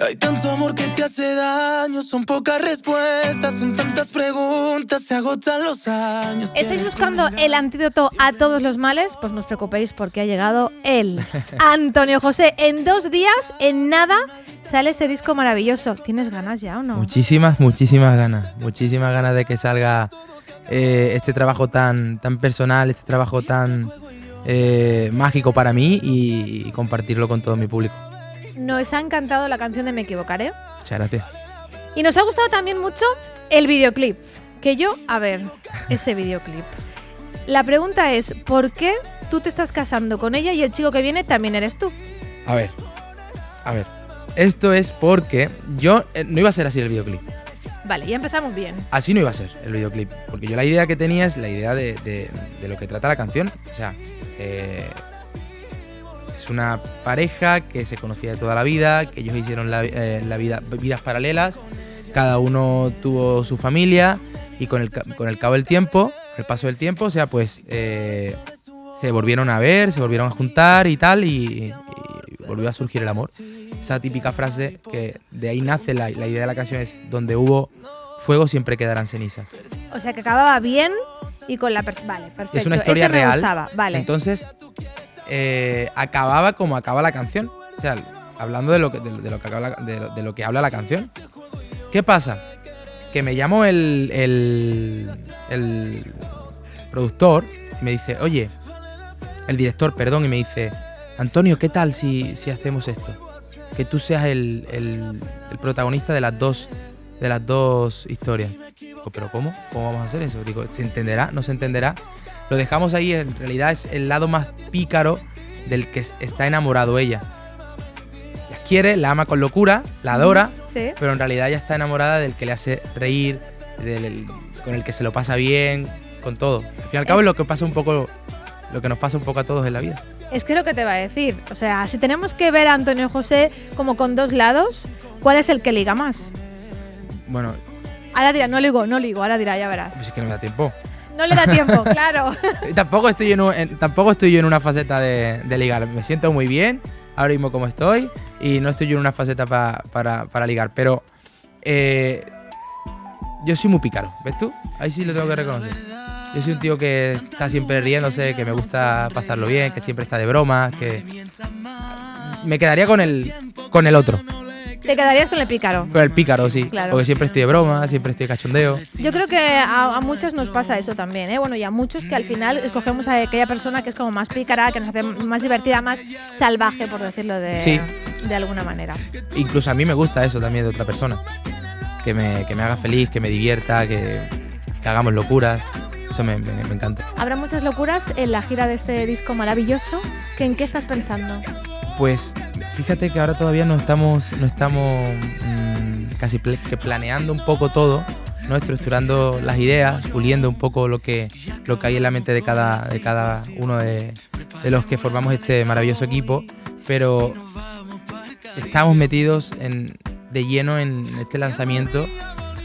Hay tanto amor que te hace daño, son pocas respuestas, son tantas preguntas, se agotan los años. ¿Estáis buscando el antídoto a todos los males? Pues no os preocupéis porque ha llegado él, Antonio José. En 2 días, en nada, sale ese disco maravilloso. ¿Tienes ganas ya o no? Muchísimas ganas de que salga este trabajo tan personal, este trabajo tan mágico para mí y compartirlo con todo mi público. Nos ha encantado la canción de Me Equivocaré. Muchas gracias. Y nos ha gustado también mucho el videoclip. Que yo, a ver, ese videoclip. La pregunta es, ¿por qué tú te estás casando con ella y el chico que viene también eres tú? A ver. Esto es porque yo no iba a ser así el videoclip. Vale, ya empezamos bien. Así no iba a ser el videoclip. Porque yo la idea que tenía es la idea de lo que trata la canción. O sea, es una pareja que se conocía de toda la vida, que ellos hicieron vidas paralelas, cada uno tuvo su familia y con el cabo del tiempo, el paso del tiempo, o sea, pues se volvieron a ver, se volvieron a juntar y tal, y volvió a surgir el amor. Esa típica frase que de ahí nace la idea de la canción es: donde hubo fuego siempre quedarán cenizas. O sea, que acababa bien y con la persona. Vale, perfecto. Es una historia ese me real. gustaba. Vale. Entonces acababa como acaba la canción. O sea, hablando de lo que habla la canción. ¿Qué pasa? Que me llamó el productor y me dice, oye, el director, perdón, y me dice, Antonio, ¿qué tal si hacemos esto? Que tú seas el protagonista de las dos historias. Digo, ¿pero cómo? ¿Cómo vamos a hacer eso? Digo, ¿se entenderá? ¿No se entenderá? Lo dejamos ahí, en realidad es el lado más pícaro del que está enamorado ella. La quiere, la ama con locura, la adora, sí. Pero en realidad ella está enamorada del que le hace reír, con el que se lo pasa bien, con todo. Al fin y al cabo es lo que nos pasa un poco a todos en la vida. Es que lo que te va a decir, o sea, si tenemos que ver a Antonio José como con dos lados, ¿cuál es el que liga más? Bueno, ahora dirá, no ligo, ahora dirá, ya verás. pues es que no me da tiempo. No le da tiempo, claro. Tampoco estoy yo en una faceta de ligar. Me siento muy bien ahora mismo como estoy y no estoy yo en una faceta para ligar. Pero yo soy muy pícaro, ¿ves tú? Ahí sí lo tengo que reconocer. Yo soy un tío que está siempre riéndose, que me gusta pasarlo bien, que siempre está de broma, que me quedaría con el otro. Te quedarías con el pícaro. Con el pícaro, sí. Claro. Porque siempre estoy de broma, siempre estoy de cachondeo. Yo creo que a muchos nos pasa eso también, ¿eh? Bueno, y a muchos que al final escogemos a aquella persona que es como más pícara, que nos hace más divertida, más salvaje, por decirlo de alguna manera. Incluso a mí me gusta eso también de otra persona. Que me haga feliz, que me divierta, que hagamos locuras. Eso me encanta. Habrá muchas locuras en la gira de este disco maravilloso. ¿En qué estás pensando? Pues fíjate que ahora todavía no estamos casi que planeando un poco todo, ¿no? Estructurando las ideas, puliendo un poco lo que hay en la mente de cada uno de los que formamos este maravilloso equipo, pero estamos metidos de lleno en este lanzamiento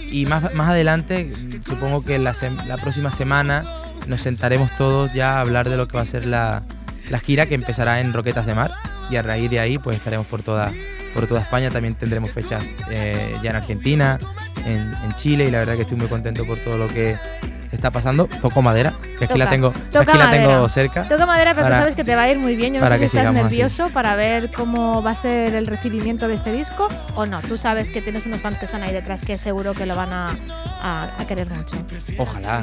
y más adelante, supongo que la próxima semana nos sentaremos todos ya a hablar de lo que va a ser la gira, que empezará en Roquetas de Mar, y a raíz de ahí pues estaremos por toda España. También tendremos fechas ya en Argentina, en Chile, y la verdad que estoy muy contento por todo lo que está pasando. Toco madera, que aquí la tengo cerca. Toca madera, pero tú sabes que te va a ir muy bien. Yo no sé si estás nervioso así para ver cómo va a ser el recibimiento de este disco o no. Tú sabes que tienes unos fans que están ahí detrás que seguro que lo van a querer mucho. Ojalá.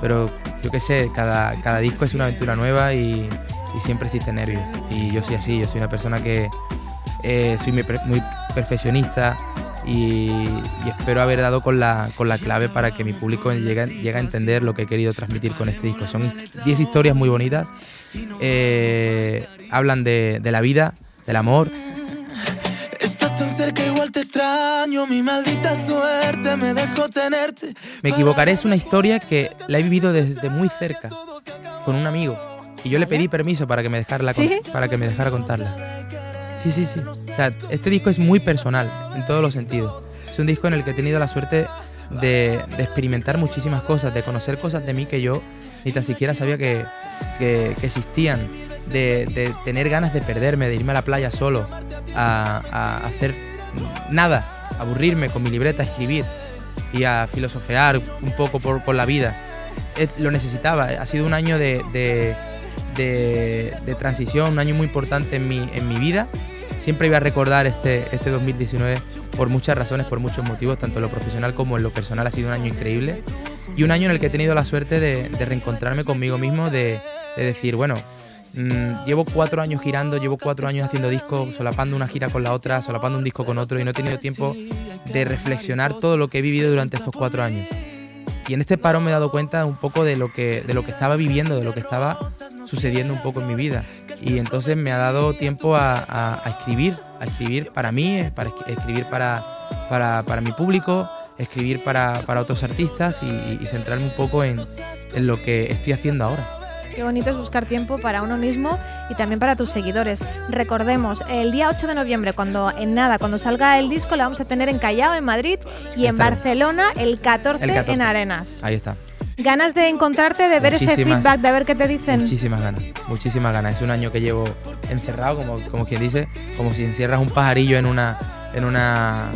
Pero yo qué sé, cada disco es una aventura nueva y siempre existe nervios. Y yo soy así, yo soy una persona que soy muy perfeccionista y espero haber dado con la clave para que mi público llegue a entender lo que he querido transmitir con este disco. Son 10 historias muy bonitas, hablan de la vida, del amor. Estás tan cerca, igual te extraño, mi maldita suerte me dejó tenerte. Me equivocaré es una historia que la he vivido desde muy cerca, con un amigo. Y yo le pedí permiso para que me dejara contarla. Sí. O sea, este disco es muy personal en todos los sentidos. Es un disco en el que he tenido la suerte de experimentar muchísimas cosas, de conocer cosas de mí que yo ni tan siquiera sabía que existían, de tener ganas de perderme, de irme a la playa solo, a hacer nada, aburrirme con mi libreta, a escribir y a filosofear un poco por la vida. Lo necesitaba. Ha sido un año de transición, un año muy importante en mi vida. Siempre iba a recordar este 2019 por muchas razones, por muchos motivos, tanto en lo profesional como en lo personal. Ha sido un año increíble y un año en el que he tenido la suerte de reencontrarme conmigo mismo, de decir, bueno, llevo 4 años girando, llevo 4 años haciendo discos, solapando una gira con la otra, solapando un disco con otro, y no he tenido tiempo de reflexionar todo lo que he vivido durante estos 4 años. Y en este parón me he dado cuenta un poco de lo que estaba viviendo, de lo que estaba sucediendo un poco en mi vida. Y entonces me ha dado tiempo a escribir para mí, para escribir para mi público, escribir para otros artistas y centrarme un poco en lo que estoy haciendo ahora. Qué bonito es buscar tiempo para uno mismo y también para tus seguidores. Recordemos, el día 8 de noviembre, cuando salga el disco, lo vamos a tener en Callao, en Madrid, y en Barcelona el 14 en Arenas. Ahí está. ¿Ganas de encontrarte, de ver ese feedback, de ver qué te dicen? Muchísimas ganas. Es un año que llevo encerrado, como quien dice, como si encierras un pajarillo en una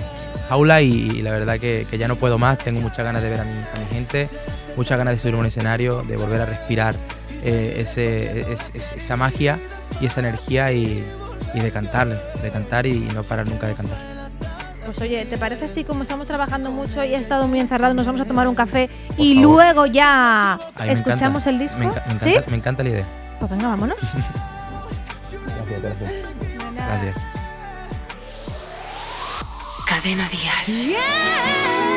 jaula, y la verdad que ya no puedo más. Tengo muchas ganas de ver a mi gente, muchas ganas de subir a un escenario, de volver a respirar esa magia y esa energía y de cantar y no parar nunca de cantar. Pues oye, ¿te parece así como estamos trabajando mucho y he estado muy encerrado? Nos vamos a tomar un café y luego ya escuchamos el disco. ¿Sí? Me encanta la idea. Pues venga, vámonos. Gracias. Cadena Dial.